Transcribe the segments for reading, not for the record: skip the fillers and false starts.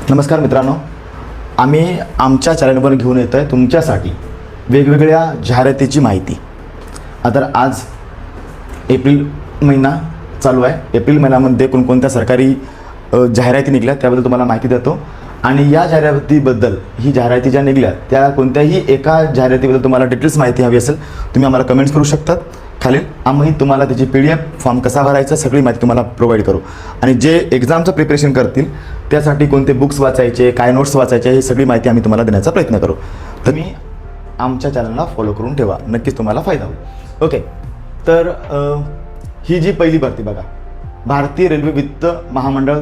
नमस्कार मित्रांनो, आम्ही आमच्या चॅनलवर घेऊन येतो आहे तुमच्यासाठी वेगवेगळ्या जाहिरातीची माहिती. आता आज एप्रिल महिना चालू आहे. एप्रिल महिन्यामध्ये कोणकोणत्या सरकारी जाहिराती निघल्या त्याबद्दल तुम्हाला माहिती देतो. आणि या जाहिरातीबद्दल, ही जाहिराती ज्या निघल्या त्या कोणत्याही एका जाहिरातीबद्दल तुम्हाला डिटेल्स माहिती हवी असेल तुम्ही आम्हाला कमेंट्स करू शकतात खालील. आम्ही तुम्हाला त्याची PDF फॉर्म कसा भरायचा सगळी माहिती तुम्हाला प्रोव्हाइड करू. आणि जे एक्झामचं प्रिपरेशन करतील त्यासाठी कोणते बुक्स वाचायचे, काय नोट्स वाचायचे, ही सगळी माहिती आम्ही तुम्हाला देण्याचा प्रयत्न करू. तुम्ही आमच्या चॅनलला फॉलो करून ठेवा, नक्कीच तुम्हाला फायदा होईल. ओके, तर ही जी पहिली भरती बघा, भारतीय रेल्वे वित्त महामंडळ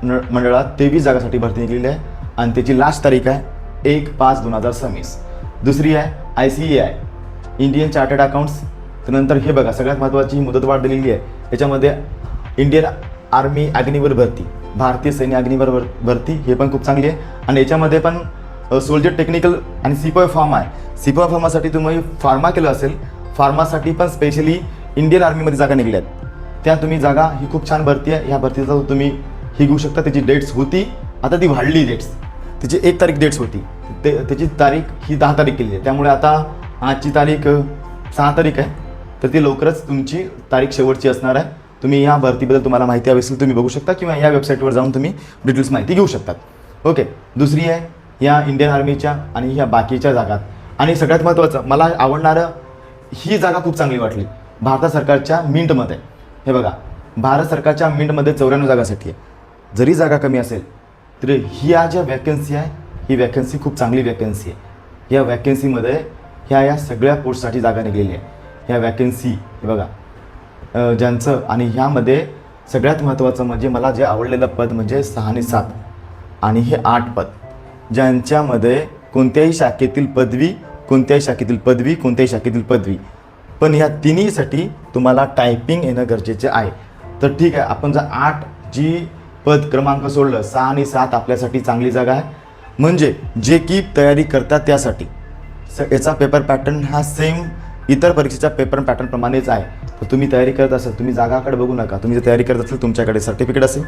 मंडळात 23 जागासाठी भरती निघलेली आहे आणि त्याची लास्ट तारीख आहे 1/5/2026. दुसरी आहे ICAI इंडियन चार्टर्ड अकाउंट्स. त्यानंतर हे बघा, सगळ्यात महत्त्वाची मुदतवाढ दिलेली आहे याच्यामध्ये. इंडियन आर्मी अग्निवीर भरती, भारतीय सैन्य अग्निवीर भरती, हे पण खूप चांगली आहे. आणि याच्यामध्ये पण सोल्जर टेक्निकल आणि सिपाई फॉर्म आहे. सिपाई फॉर्मासाठी तुम्ही फार्मा केलं असेल, फार्मासाठी पण स्पेशली इंडियन आर्मीमध्ये जागा निघल्या आहेत. त्या तुम्ही जागा, ही खूप छान भरती आहे. ह्या भरतीचा तुम्ही ही घेऊ शकता. त्याची डेट्स होती, आता ती वाढली डेट्स. त्याची 1 तारीख डेट्स होती, त्याची तारीख ही 10 तारीख केली आहे. त्यामुळे आता आजची तारीख 6 तारीख आहे, तर ती लवकरच तुमची तारीख शेवटची असणार आहे. तुम्ही या भरतीबद्दल तुम्हाला माहिती हवी असेल तुम्ही बघू शकता किंवा या वेबसाईटवर जाऊन तुम्ही डिटेल्स माहिती घेऊ शकतात. ओके, दुसरी आहे या इंडियन आर्मीच्या आणि ह्या बाकीच्या जागात. आणि सगळ्यात महत्त्वाचं मला आवडणारं, ही जागा खूप चांगली वाटली, भारत सरकारच्या मिंटमध्ये. हे बघा, भारत सरकारच्या मिंटमध्ये 94 जागासाठी आहे. जरी जागा कमी असेल तरी ह्या ज्या वॅकन्सी आहे, ही वॅकन्सी खूप चांगली वॅकन्सी आहे. या वॅकन्सीमध्ये ह्या सगळ्या पोस्टसाठी जागा निघलेली आहे. ह्या वॅकन्सी हे बघा ज्यांचं, आणि ह्यामध्ये सगळ्यात महत्त्वाचं म्हणजे मला जे आवडलेलं पद म्हणजे 6 आणि 7 आणि हे 8 पद, ज्यांच्यामध्ये कोणत्याही शाखेतील पदवी, कोणत्याही शाखेतील पदवी, कोणत्याही शाखेतील पदवी. पण ह्या तिन्हीसाठी तुम्हाला टायपिंग येणं गरजेचे आहे. तर ठीक आहे, आपण जर 8 जी पद क्रमांक सोडलं, 6 आणि 7 आपल्यासाठी चांगली जागा आहे. म्हणजे जे की तयारी करतात त्यासाठी याचा पेपर पॅटर्न हा सेम इतर परीक्षेच्या पेपर पॅटर्नप्रमाणेच आहे. तर तुम्ही तयारी करत असाल, तुम्ही जागाकडे बघू नका. तुम्ही जर तयारी करत असाल, तुमच्याकडे सर्टिफिकेट असेल,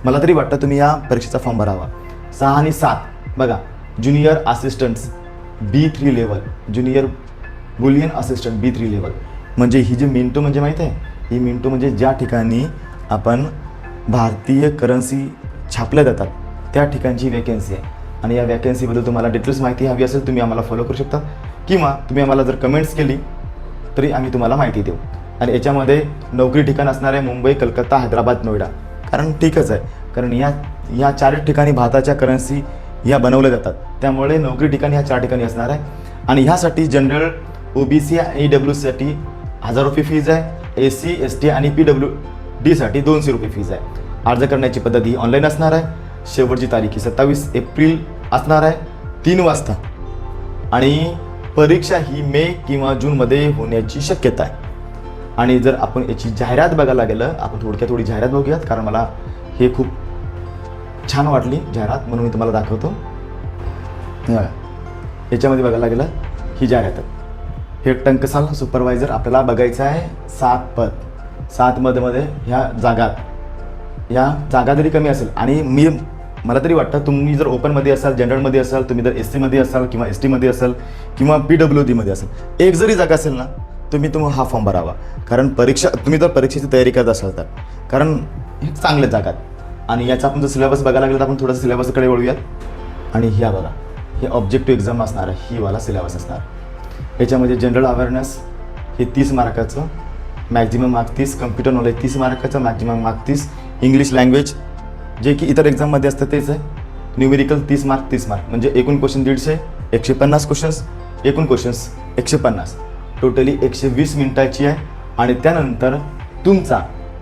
मला तरी वाटतं तुम्ही या परीक्षेचा फॉर्म भरावा. 6 आणि 7 बघा, junior assistants B3 level, junior Boolean assistant B3 level. म्हणजे ही जी मिंटो म्हणजे माहीत आहे, ही मिंटो म्हणजे ज्या ठिकाणी आपण भारतीय करन्सी छापल्या जातात त्या ठिकाणची वॅकन्सी आहे. आणि या वॅकन्सीबद्दल तुम्हाला डिटेल्स माहिती हवी असेल तुम्ही आम्हाला फॉलो करू शकता किंवा तुम्ही आम्हाला जर कमेंट्स केली तरी आम्ही तुम्हाला माहिती देऊ. आणि याच्यामध्ये नोकरी ठिकाण असणार आहे मुंबई, कलकत्ता, हैदराबाद, नोएडा. कारण ठीकच आहे, कारण या 4 ठिकाणी भारताच्या करन्सी या बनवल्या जातात, त्यामुळे नोकरी ठिकाणी ह्या 4 ठिकाणी असणार आहे. आणि ह्यासाठी जनरल, OBC, EWसाठी 1000 रुपये फीज आहे. SC, ST आणि PWD साठी 200 रुपये फीज आहे. अर्ज करण्याची पद्धत ही ऑनलाईन असणार आहे. शेवटची तारीख ही 27 एप्रिल असणार आहे 3 वाजता. आणि परीक्षा ही मे किंवा जूनमध्ये होण्याची शक्यता आहे. आणि जर आपण याची जाहिरात बघायला गेलं, आपण थोडी जाहिरात बघूयात, कारण मला हे खूप छान वाटली जाहिरात म्हणून मी तुम्हाला दाखवतो. याच्यामध्ये बघायला गेलं ही जाहिरात, हे टंकसाल सुपरवायझर आपल्याला बघायचं आहे. 7 पद, 7 मध्ये ह्या जागा जरी कमी असेल, आणि मला तरी वाटतं तुम्ही जर ओपनमध्ये असाल, जनरलमध्ये असाल, तुम्ही जर SC मध्ये असाल किंवा ST मध्ये असाल किंवा PWD मध्ये असाल, एक जरी जागा असेल ना, तुम्ही हा फॉर्म भरावा. कारण तुम्ही जर परीक्षेची तयारी करत असाल तर, कारण हे चांगल्या जागा आहेत. आणि याचा आपण जर सिलेबस बघायला लागलं तर आपण थोडंसं सिलेबसकडे वळूयात. आणि ह्या बघा, हे ऑब्जेक्टिव्ह एक्झाम असणार आहे, ही वाला सिलेबस असणार. याच्यामध्ये जनरल अवेअरनेस हे 30 मार्काचं, मॅक्झिमम मार्क 30, कम्प्युटर नॉलेज 30 मार्काचं, मॅक्झिमम मार्क 30, इंग्लिश लँग्वेज जे की इतर एक्झाममध्ये असतं तेच आहे, न्यूमेरिकल 30 मार्क, म्हणजे एकूण क्वेश्चन 150, 150 क्वेश्चन्स, एकूण क्वेश्चन्स 150, टोटली 120 मिनिटाची आहे. आणि त्यानंतर तुमचा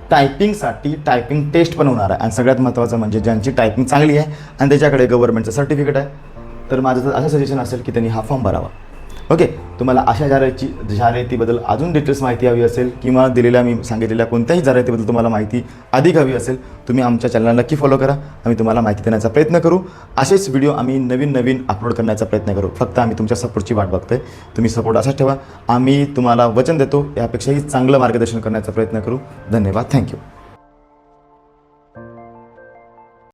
टायपिंगसाठी टायपिंग टेस्ट पण होणार आहे. आणि सगळ्यात महत्त्वाचं म्हणजे ज्यांची टायपिंग चांगली आहे आणि त्याच्याकडे गव्हर्नमेंटचं सर्टिफिकेट आहे, तर माझं तर असं सजेशन असेल की त्यांनी हा फॉर्म भरावा. ओके, तुम्हाला अशा जाहिरातीबद्दल अजून डिटेल्स माहिती हवी असेल किंवा दिलेल्या मी सांगितलेल्या कोणत्याही जाहिरातीबद्दल तुम्हाला माहिती अधिक हवी असेल, तुम्ही आमच्या चॅनलला नक्की फॉलो करा. आम्ही तुम्हाला माहिती देण्याचा प्रयत्न करू. असेच व्हिडिओ आम्ही नवीन अपलोड करण्याचा प्रयत्न करू. फक्त आम्ही तुमच्या सपोर्टची वाट बघतोय. तुम्ही सपोर्ट असाच ठेवा. आम्ही तुम्हाला वचन देतो यापेक्षाही चांगलं मार्गदर्शन करण्याचा प्रयत्न करू. धन्यवाद. थँक्यू.